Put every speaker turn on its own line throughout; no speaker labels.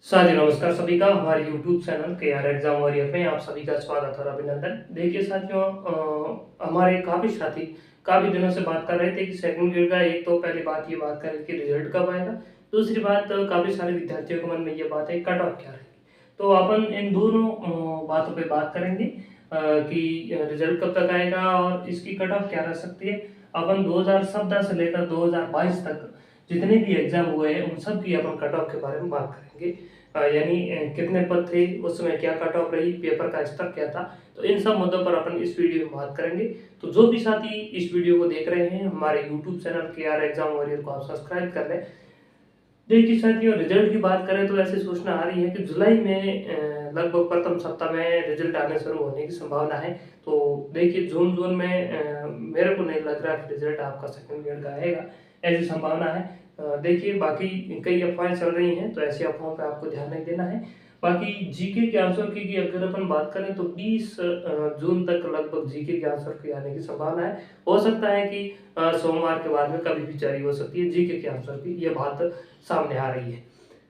साथी नमस्कार सभी का हमारे YouTube चैनल के आर एग्जाम वॉरियर में आप सभी का स्वागत और अभिनंदन। देखिए साथियों, हमारे काफ़ी साथी काफ़ी दिनों से बात कर रहे थे कि सेकंड ग्रेड का एक तो पहली बात ये बात करें कि रिजल्ट कब आएगा। दूसरी बात काफ़ी सारे विद्यार्थियों के मन में ये बात है कट ऑफ क्या रहेगी। तो अपन इन दोनों बातों पे बात करेंगे कि रिजल्ट कब तक आएगा और इसकी कट ऑफ क्या रह सकती है। अपन 2017 से लेकर 2022 तक जितने भी एग्जाम हुए हैं उन सब की अपन कट ऑफ के बारे में बात करेंगे। यानी कितने पद थे, उस समय क्या कट ऑफ रही, पेपर का स्तर क्या था। तो इन सब मुद्दों पर अपन इस वीडियो में बात करेंगे। तो जो भी साथी इस वीडियो को देख रहे हैं हमारे यूट्यूब चैनल के आर एग्जाम वॉरियर को आप सब्सक्राइब कर लें। देखिए साथियों, रिजल्ट की बात करें तो ऐसी सूचना आ रही है कि जुलाई में लगभग प्रथम सप्ताह में रिजल्ट आने शुरू होने की संभावना है। तो देखिए जून में मेरे को नहीं लग रहा कि रिजल्ट आपका सेकंड ग्रेड का आएगा, ऐसी संभावना है। देखिए बाकी कई अफवाहें चल रही हैं तो ऐसी अफवाहों पे आपको ध्यान नहीं देना है। बाकी जीके के आंसर की अगर अपन बात करें तो 20 जून तक लगभग जीके के आंसर के आने की संभावना है। हो सकता है कि सोमवार के बाद में कभी भी जारी हो सकती है जीके के आंसर की, ये बात सामने आ रही है।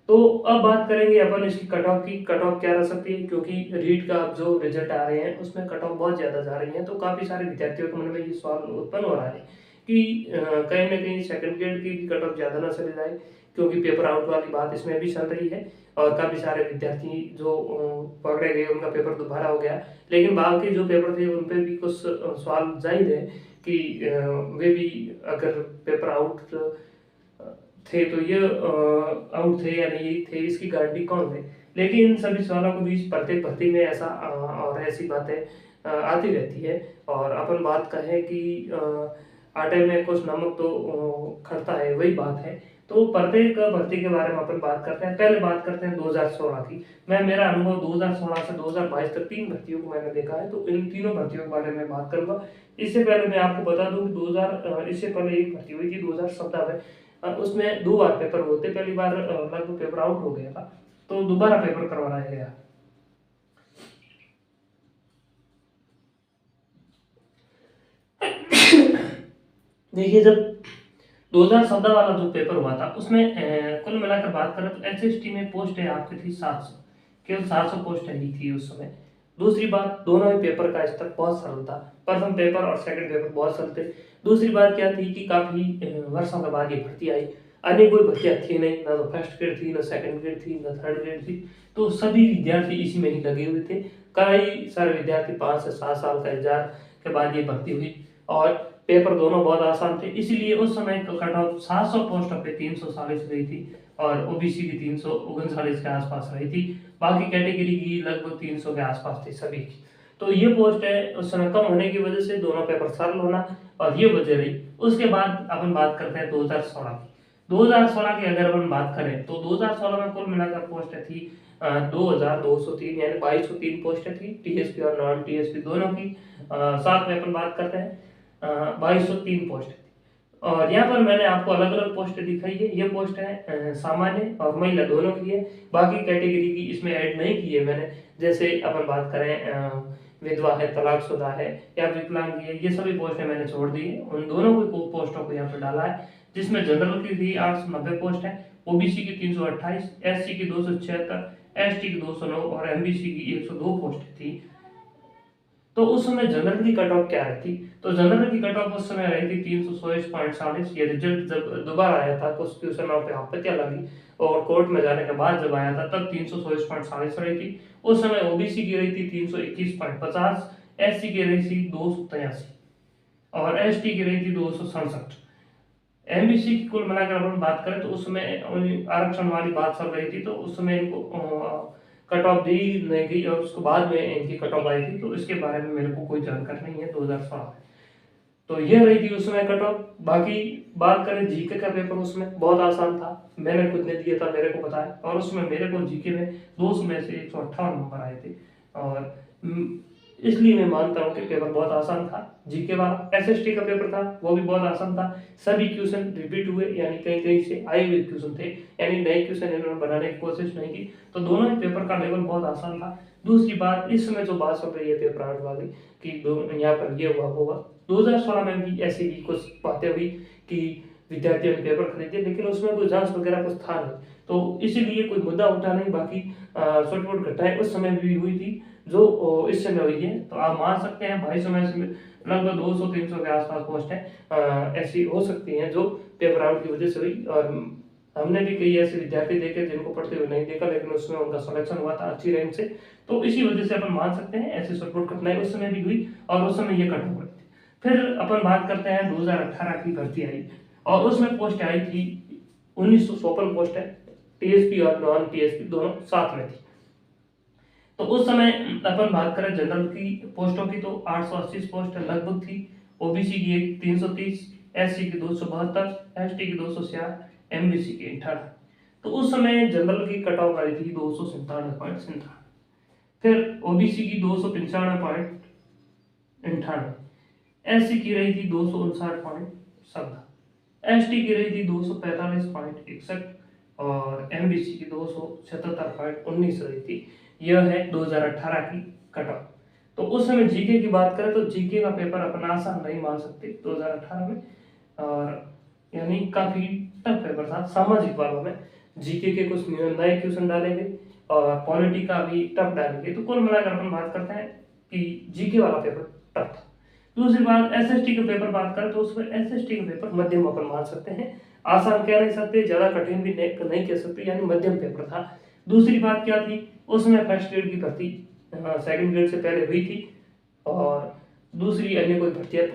तो अब बात करेंगे अपन इसकी कट ऑफ की। कट ऑफ क्या रह सकती है, क्योंकि रीट का अब जो रिजल्ट आ रहे हैं उसमें कट ऑफ बहुत ज़्यादा जा रही है। तो काफ़ी सारे विद्यार्थियों के मन में ये सवाल उत्पन्न हो रहा है कि कहीं ना कहीं सेकंड ग्रेड की भी कट ऑफ ज़्यादा ना चले जाए, क्योंकि पेपर आउट वाली बात इसमें भी चल रही है। और काफ़ी सारे विद्यार्थी जो पकड़े गए उनका पेपर दोबारा हो गया, लेकिन बाकी जो पेपर थे उन पर भी कुछ सवाल जाहिर है कि वे भी अगर पेपर आउट थे तो ये आउट थे या नहीं थे इसकी गारंटी कौन है। लेकिन इन सभी सवालों के बीच प्रत्येक भर्ती में ऐसा और ऐसी बातें आती रहती है। और अपन बात कहें कि आटे में कुछ नमक तो खटता है, वही बात है। तो प्रत्येक भर्ती के बारे में अपन बात करते हैं। पहले बात करते हैं 2016 की। मैं मेरा अनुभव 2016 से 2022 तक 3 भर्तियों को मैंने देखा है, तो इन तीनों भर्तियों के बारे में बात करूंगा। इससे पहले मैं आपको बता दूं कि 2000 इससे पहले एक भर्ती हुई थी 2017 में। उसमें 2 बार पेपर होते, पहली बार लगभग पेपर आउट हो गया था, तो दोबारा पेपर करवाया गया। देखिए जब 2017 वाला जो पेपर हुआ था उसमें कुल मिलाकर बात करें तो एसएसटी में पोस्ट है आपकी थी 700, केवल 700 पोस्ट ही थी उस समय। दूसरी बात, दोनों ही पेपर का स्तर बहुत सरल था। प्रथम पेपर और सेकंड पेपर बहुत सरल थे। दूसरी बात क्या थी कि काफी वर्षों के बाद ये भर्ती आई। अन्य कोई भर्तियां थी नहीं, ना तो फर्स्ट ग्रेड थी, ना सेकंड ग्रेड थी, ना थर्ड ग्रेड थी। तो सभी विद्यार्थी इसी में ही लगे हुए थे। कई सारे विद्यार्थी 5 से 7 साल का इंतजार के बाद ये भर्ती हुई। और पेपर दोनों बहुत आसान थे, इसीलिए उस समय कट ऑफ 700 पोस्ट पे 340 रही थी और ओबीसी की 339 के आसपास रही थी। बाकी कैटेगरी की लगभग 300 के आसपास थी सभी की। तो ये पोस्ट है उस समय कम होने की वजह से दोनों पेपर सरल होना, और ये वजह रही। उसके बाद अपन बात करते हैं 2016 की। 2016 की अगर अपन बात करें तो 2016 में कुल मिलाकर पोस्ट थी 2203, यानी 2203 पोस्ट थी टीएसपी और नॉन टीएसपी दोनों की। साथ में अपन बात करते हैं 2203 पोस्ट थी। और यहाँ पर मैंने आपको अलग अलग पोस्ट दिखाई है। ये पोस्ट है सामान्य और महिला दोनों की है। बाकी कैटेगरी की इसमें ऐड नहीं की है मैंने। जैसे अपन बात करें विधवा है, तलाकशुदा है या विकलांग है, ये सभी पोस्टें मैंने छोड़ दी है। उन दोनों को पोस्टों को यहाँ पर डाला है, जिसमें जनरल की थी 890 पोस्ट है, ओबीसी की 328, एससी की 276, एसटी की 209 और एमबीसी की 102 पोस्ट थी। तो उस समय जनरल की कट ऑफ क्या रहती, तो जनरल की कट ऑफ उस समय रही थी 340.40। ये रिजल्ट जब दोबारा आया था कुछ क्वेश्चनों पे आपत्तियां लगी और कोर्ट में जाने के बाद जब आया था तब 340.40 रही थी। उस समय ओबीसी की रही थी 321.50, एससी की रही थी 283 और एसटी की रही थी 267। एमबीसी की कुल मिलाकर अपन बात करें तो उस समय आरक्षण वाली बात चल रही थी, तो उस समय इनको कट ऑफ दी नहीं गई और उसके बाद में इनकी कट ऑफ आई थी। तो इसके बारे में मेरे को कोई जानकारी नहीं है 2016 में। तो ये रही थी उस समय कट ऑफ। बाकी बात करें जीके का पेपर, उसमें बहुत आसान था, मैंने खुद ने दिया था, मेरे को पता है। और उसमें मेरे को जीके में 200 में से 158 नंबर आए थे। और इसलिए मैं मानता हूँ कि पेपर बहुत आसान था जीके वाला। एसएसटी का पेपर था वो भी बहुत आसान था। सभी क्वेश्चन रिपीट हुए, यानी कहीं कहीं से आए हुए क्वेश्चन थे, यानी नए क्वेश्चन इन्होंने बनाने की कोशिश नहीं की। तो दोनों ही पेपर का लेवल बहुत आसान था। दूसरी बात, इस समय जो बात चल रही है पेपर आउट वाली कि यहाँ पर ये हुआ होगा, 2016 में भी ऐसी भी कुछ बातें हुई कि विद्यार्थियों ने पेपर खरीदे, लेकिन उसमें कोई जांच वगैरह कुछ था नहीं, तो इसीलिए कोई मुद्दा उठा नहीं। बाकी छोटी-मोटी घटनाएँ उस समय भी हुई थी जो इस समय हुई है। तो आप मान सकते हैं 250 में से लगभग 200-300 के आस-पास पोस्ट है ऐसी हो सकती हैं जो पेपर आउट की वजह से हुई। और हमने भी कई ऐसे विद्यार्थी देखे जिनको पढ़ते हुए नहीं देखा, लेकिन उसमें उनका सिलेक्शन हुआ था अच्छी रैंक से। तो इसी वजह से अपन मान सकते हैं ऐसी छोटी-मोटी घटनाएँ उस समय भी हुई और उस समय ये कट हो गई थी। फिर अपन बात करते हैं 2018 की भर्ती आई और उसमें पोस्ट आई थी 1954 पोस्ट है, टीएसपी और नॉन टीएसपी दोनों साथ में थी। तो उस समय अपन बात करें जनरल की पोस्टों की तो 880 पोस्ट लगभग थी, ओबीसी की एक 330, एससी की 272, एसटी की 266, एमबीसी की 58। तो उस समय जनरल की कट ऑफ आई थी 297.97, फिर ओबीसी की 295.98, एससी की रही थी 259.17, एसटी की रही थी 245.61 और एमबीसी की 277.19 रही थी। यह है 2018 की कट ऑफ। तो उस समय जीके की बात करें तो जीके का पेपर अपन आसान नहीं मान सकते 2018 में, और यानी काफी टफ पेपर था। सामाजिक वालों में जीके के कुछ निर्णायक क्वेश्चन डाले गए और पॉलिटी का भी टफ डाले गए। तो कुल मिलाकर अपन बात करते हैं कि जीके वाला पेपर टफ था। दूसरी बात एसएसटी का पेपर बात करें तो उसमें एसएसटी का पेपर मध्यम अपन मान सकते हैं, आसान कह नहीं सकते, ज्यादा कठिन भी नहीं कह सकते, यानी मध्यम पेपर था। दूसरी बात क्या थी, उसमें फर्स्ट ग्रेड की भर्ती सेकंड ग्रेड से पहले हुई थी और दूसरी अन्य कोई भर्तियां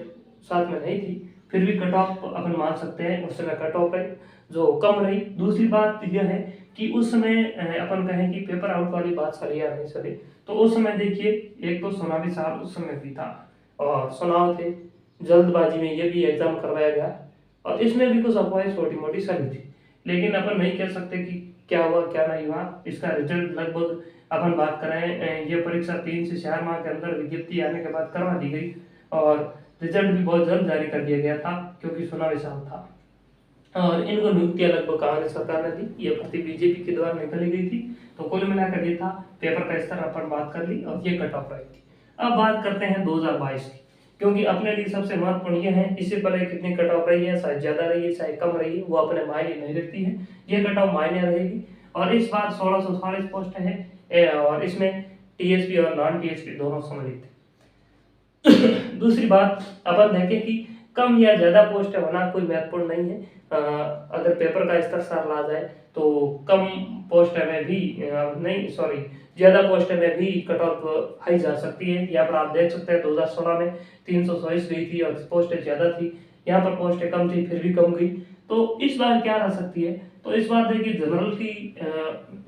साथ में नहीं थी, फिर भी कट ऑफ अपन मान सकते हैं उस समय कट ऑफ है जो कम रही। दूसरी बात यह है कि उस समय अपन कहें कि पेपर आउट वाली बात चली या नहीं चली, तो उस समय देखिए एक तो चुनावी साल उस समय भी था और चुनाव थे, जल्दबाजी में ये भी एग्जाम करवाया गया और इसमें भी कुछ अफवाहें छोटी मोटी चली थी, लेकिन अपन नहीं कह सकते कि क्या हुआ क्या नहीं हुआ। इसका रिजल्ट लगभग अपन बात करें ये परीक्षा 3 से 4 माह के अंदर विज्ञप्ति आने के बाद करवा दी गई और रिजल्ट भी बहुत जल्द जारी कर दिया गया था क्योंकि चुनावी साल था। और इनको नियुक्तियां लगभग कांग्रेस सरकार ने दी, ये भर्ती बीजेपी के द्वारा निकाली गई थी। तो कुल मिलाकर ये था पेपर का स्तर अपन बात कर ली और ये कट ऑफ रही थी। अब बात करते हैं 2022 की, क्योंकि अपने लिए सबसे महत्वपूर्ण ये है, इससे पहले कितनी कट ऑफ रही है, चाहे ज्यादा रही है चाहे कम रही है, वो अपने मायने नहीं रखती है, ये कट ऑफ मायने रहेगी। और इस बार 1640 पोस्ट है और इसमें टीएसपी और नॉन टीएसपी दोनों सम्मिलित है। दूसरी बात अपन देखें कि कम या ज्यादा पोस्ट होना कोई महत्वपूर्ण नहीं है। अगर पेपर का स्तर सार ला जाए तो कम पोस्ट में भी नहीं सॉरी ज्यादा पोस्ट में भी कट ऑफ हाई जा सकती है। यहाँ पर आप देख सकते हैं 2016 में 324 गई थी और पोस्टें ज्यादा थी, यहाँ पर पोस्टें कम थी फिर भी कम गई। तो इस बार क्या रह सकती है, तो इस बार देखिए जनरल की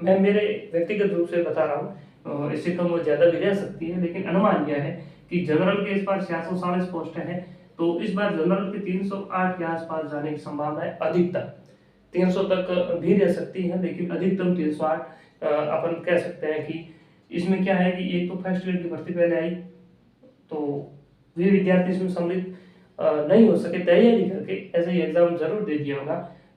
मैं मेरे व्यक्तिगत रूप से बता रहा हूँ, इससे कम वो ज्यादा भी रह सकती है, लेकिन अनुमान यह है कि जनरल के इस बार 640 पोस्टें हैं, तो इस बार जनरल की 308 के आसपास जाने की संभावना है। अधिकतम 300 तक भी रह सकती है, लेकिन अधिकतम 308 अपन कह सकते हैं कि इसमें क्या है कि एक तो फर्स्ट ग्रेड की भर्ती पहले आई तो वे विद्यार्थी इसमें सम्मिलित नहीं हो सके, तैयारी करके ऐसे ही एग्जाम जरूर दे दिया होगा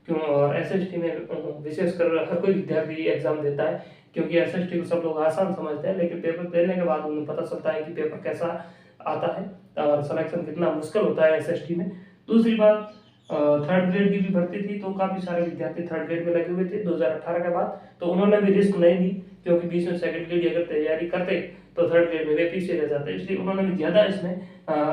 क्यों। और एसएसटी में विशेषकर हर कोई विद्यार्थी एग्जाम देता है क्योंकि एसएसटी को सब लोग आसान समझते हैं, लेकिन पेपर देने के बाद उन्हें पता चलता है कि पेपर कैसा आता है और सिलेक्शन कितना मुश्किल होता है एसएसटी में। दूसरी बात थर्ड ग्रेड की भी भर्ती थी तो काफी सारे विद्यार्थी थर्ड ग्रेड में लगे हुए थे 2018 के बाद, तो उन्होंने भी रिस्क नहीं ली क्योंकि बीच में सेकंड ग्रेड अगर तैयारी करते तो थर्ड ग्रेड में वे पीछे रह जाते, इसलिए उन्होंने भी ज्यादा इसमें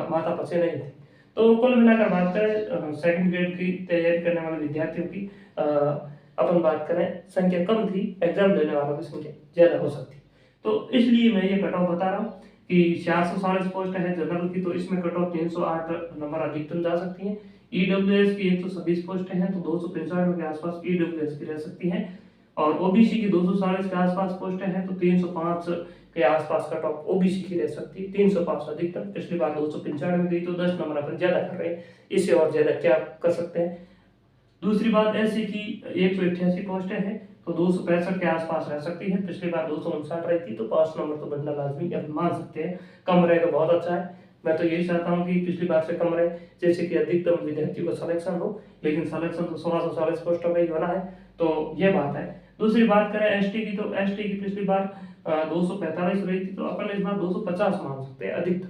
माथा पसे नहीं थे। तो कुल मिलाकर बात करें सेकंड ग्रेड की तैयारी करने वाले विद्यार्थियों की अपन बात करें संख्या कम थी, एग्जाम देने वालों की संख्या ज्यादा हो सकती। तो इसलिए मैं ये कट ऑफ बता रहा हूँ कि 440 पोस्ट है जनरल की, तो इसमें कट ऑफ 308 नंबर अधिकतम जा सकती है। ईडब्ल्यूएस की 126 पोस्ट हैं तो 295 के आसपास ईडब्ल्यूएस की रह सकती हैं और ओबीसी की 240 के आसपास पोस्ट हैं तो 305 के आसपास कट ऑफ ओबीसी की रह सकती है, 305 अधिकतम। पिछली बार 295 में गई तो 10 नंबर अपन ज्यादा कर रहे हैं, इससे और ज्यादा क्या कर सकते हैं। दूसरी बात एससी की 188 पोस्टें हैं तो 265 के आसपास रह सकती है, पिछली बार 259 रही थी तो 5 नंबर तो बढ़ना लाजमी अपन मान सकते हैं। कम रहेगा बहुत अच्छा है, मैं तो यही चाहता हूँ कि पिछली बार से कम रहे, जैसे कि अधिकतम विद्यार्थियों का सिलेक्शन हो, लेकिन सिलेक्शन तो 1640 पोस्टों में ही होना है, तो ये बात है। दूसरी बात करें एसटी की, तो एसटी की पिछली बार 245 रही थी तो अपन इस बार 250 मान सकते हैं अधिकतम,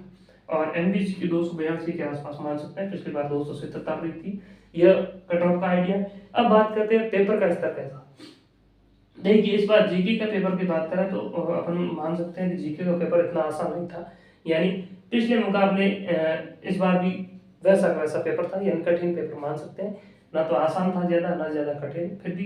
और एमबीसी की 282 के आसपास मान सकते हैं, पिछली बार 277 रही थी। यह कट ऑफ का आइडिया है। अब बात करते हैं पेपर का स्तर कैसा। देखिए इस बार जीके का पेपर की बात करें तो अपन मान सकते हैं कि जीके का पेपर इतना आसान नहीं था, यानी पिछले मुकाबले इस बार भी वैसा वैसा पेपर था, यानी कठिन पेपर मान सकते हैं। ना तो आसान था ज़्यादा, ना ज़्यादा कठिन, फिर भी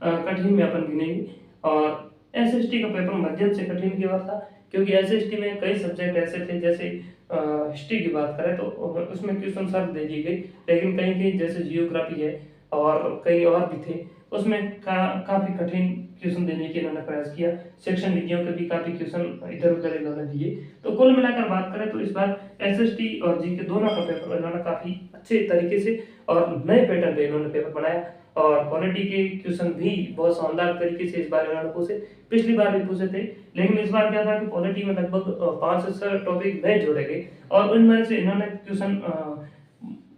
कठिन में अपन गिनेंगे। और एसएसटी का पेपर मध्यम से कठिन की ओर था, क्योंकि एसएसटी में कई सब्जेक्ट ऐसे थे, जैसे हिस्ट्री की बात करें तो उसमें क्वेश्चन सर्व दे दी गई, लेकिन कहीं कहीं जैसे जियोग्राफी है और कई और भी थे, उसमें काफ़ी कठिन क्वेश्चन देने की इन्होंने प्रयास किया। सेक्शन विधियों के भी काफ़ी क्वेश्चन इधर उधर इन्होंने दिए। तो कुल मिलाकर बात करें तो इस बार एसएसटी और जीके दोनों का पेपर इन्होंने काफ़ी अच्छे तरीके से और नए पैटर्न पे इन्होंने पेपर बनाया, और क्वालिटी के क्वेश्चन भी बहुत शानदार तरीके से इस बार इन्होंने पूछे। पिछली बार भी पूछे थे, लेकिन इस बार क्या था कि पॉलिटी में लगभग 5 से 6 टॉपिक नए जोड़े गए, और उनमें से इन्होंने क्वेश्चन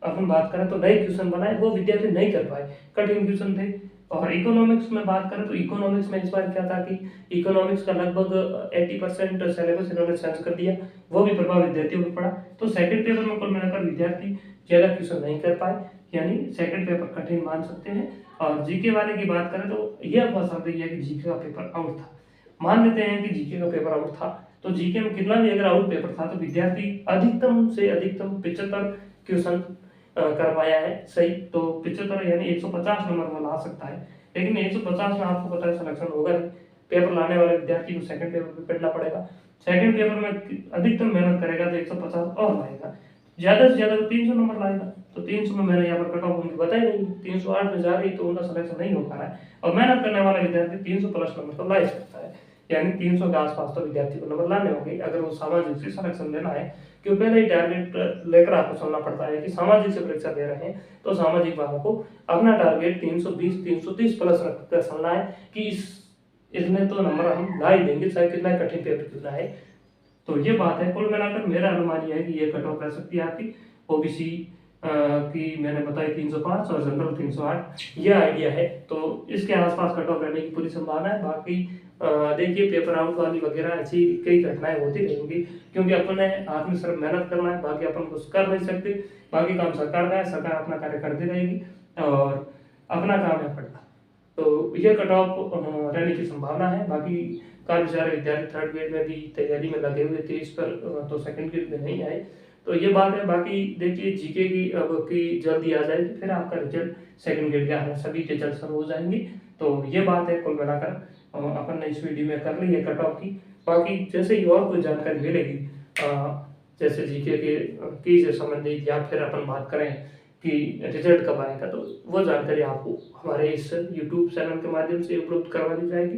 अपन बात करें तो नए क्वेश्चन बनाए, वो विद्यार्थी नहीं कर पाए, कठिन क्वेश्चन थे। और इकोनॉमिक्स में बात करें तो इकोनॉमिक्स में इस बार क्या था कि इकोनॉमिक्स का लगभग 80% सिलेबस इन्होंने चेंज कर दिया, वो भी प्रभाव विद्यार्थियों पर पड़ा। तो सेकंड पेपर में कुल मिलाकर विद्यार्थी ज़्यादा क्वेश्चन नहीं कर पाए, यानी सेकंड पेपर कठिन मान सकते हैं। और जीके वाले की बात करें तो यह बात समझ है कि जीके का पेपर आउट था, मान लेते हैं कि जीके का पेपर आउट था, तो जीके में कितना भी अगर आउट पेपर था तो विद्यार्थी अधिकतम से अधिकतम 75 क्वेश्चन कर पाया है सही। तो 75 यानी 150 नंबर वो ला सकता है, लेकिन 150 में आपको पता है सिलेक्शन होगा नहीं, पेपर लाने वाले विद्यार्थी को सेकंड पेपर पे पढ़ना पड़ेगा। सेकंड पेपर में अधिकतम मेहनत करेगा तो 150 और लाएगा, ज्यादा से ज्यादा तो 300 नंबर लाएगा। तो 300 में मैंने यहाँ पर कट ऑफ उनकी बताई नहीं, 308 में जा रही तो उनका सिलेक्शन नहीं हो पा रहा है। और मेहनत करने वाला विद्यार्थी 300 प्लस नंबर तो ला ही सकता है, यानी 300 के आसपास तो विद्यार्थी को नंबर लाने होंगे अगर वो सामाजिक से सिलेक्शन लेना है। क्यों पहले ही टारगेट लेकर आपको चलना पड़ता है कि सामाजिक से परीक्षा दे रहे हैं, तो सामाजिक वालों को अपना टारगेट 320 330 प्लस रखकर चलना है कि इसमें तो नंबर हम ला ही देंगे, चाहे कितना कठिन पेपर क्यों ना है। तो ये बात है, कुल मिलाकर मेरा अनुमान यह है कि ये कट ऑफ रह सकती है आपकी ओबीसी की, मैंने बताई 305 और जनरल 308, ये आइडिया है। तो इसके आसपास कट ऑफ रहने की पूरी संभावना है। बाकी देखिए पेपर आउट वाली वगैरह ऐसी कई घटनाएं होती रहेंगी, क्योंकि अपन ने हाथ में सिर्फ मेहनत करना है, बाकी अपन कुछ कर नहीं सकते। बाकी काम सरकार का है, सरकार अपना कार्य करती रहेगी और अपना काम है पढ़ना। तो ये कट ऑफ रहने की संभावना है। बाकी काफी सारे विद्यार्थी थर्ड ग्रेड में भी तैयारी में लगे हुए थे इस पर, तो सेकंड ग्रेड में नहीं आए। तो ये बात है। बाकी देखिए जीके की अब की जल्दी आ जाएगी, फिर आपका रिजल्ट सेकंड ग्रेड का है, सभी के रिजल्ट शुरू हो जाएंगे। तो ये बात है, कुल मिलाकर अपन ने इस वीडियो में कर ली है कट ऑफ की। बाकी जैसे ही और कोई जानकारी मिलेगी, जैसे जीके की से संबंधित, या फिर अपन बात करें कि रिजल्ट कब आएगा, तो वो जानकारी आपको हमारे इस यूट्यूब चैनल के माध्यम से उपलब्ध करवा दी जाएगी।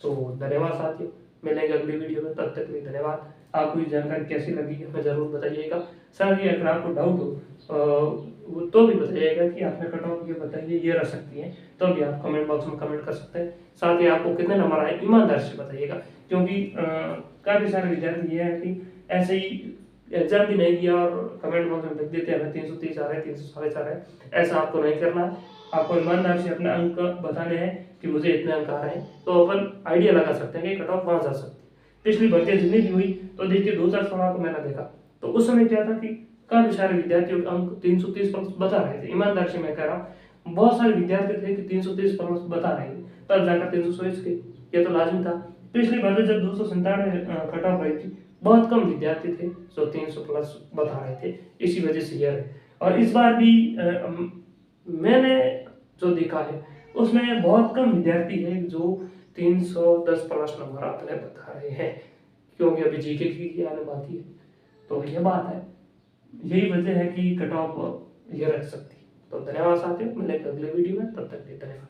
तो धन्यवाद साथियों, मिलेंगे अगली वीडियो में, तब तक के लिए धन्यवाद। आपको ये जानकारी कैसी लगी हमें जरूर बताइएगा। साथ ही अगर आपको डाउट हो तो भी बताइएगा कि आपने कट ऑफ ये बताइए ये रह सकती है, तो भी आप कमेंट बॉक्स में कमेंट कर सकते हैं। साथ ही आपको कितने नंबर आए ईमानदार से बताइएगा, क्योंकि काफ़ी सारे विद्यार्थी ये है कि ऐसे ही एग्जाम भी नहीं दिया और कमेंट बॉक्स में लिख देते हैं हमें 330 आ रहे हैं, 300 आ रहे हैं। ऐसा आपको नहीं करना है, आपको ईमानदार से अपने अंक बताने हैं कि मुझे इतने अंक आ रहे हैं, तो अपन आइडिया लगा सकते हैं कि कट ऑफ वहाँ जा सकती है। पिछली भर्ती जितनी भी हुई, तो देखिए 2016 को मैंने देखा, तो उस समय क्या था कि काफी सारे विद्यार्थियों के अंक 330 प्लस बता रहे थे। ईमानदार से मैं कह रहा हूँ, बहुत सारे विद्यार्थी थे कि 330 प्लस बता रहे थे, तब जाकर 320 के, ये तो लाजमी था। पिछली बार जब 297 कट ऑफ रही थी, बहुत कम विद्यार्थी थे जो 300 प्लस बता रहे थे, इसी वजह से यह है। और इस बार भी मैंने जो देखा है उसमें बहुत कम विद्यार्थी है जो 310 प्लस नंबर अपने बता रहे हैं, क्योंकि अभी जीके की आने बाकी है। तो ये बात है, यही वजह है कि कट ऑफ ये रख सकती है। तो धन्यवाद साथियों, मिलेंगे अगले वीडियो में, तब तक के धन्यवाद।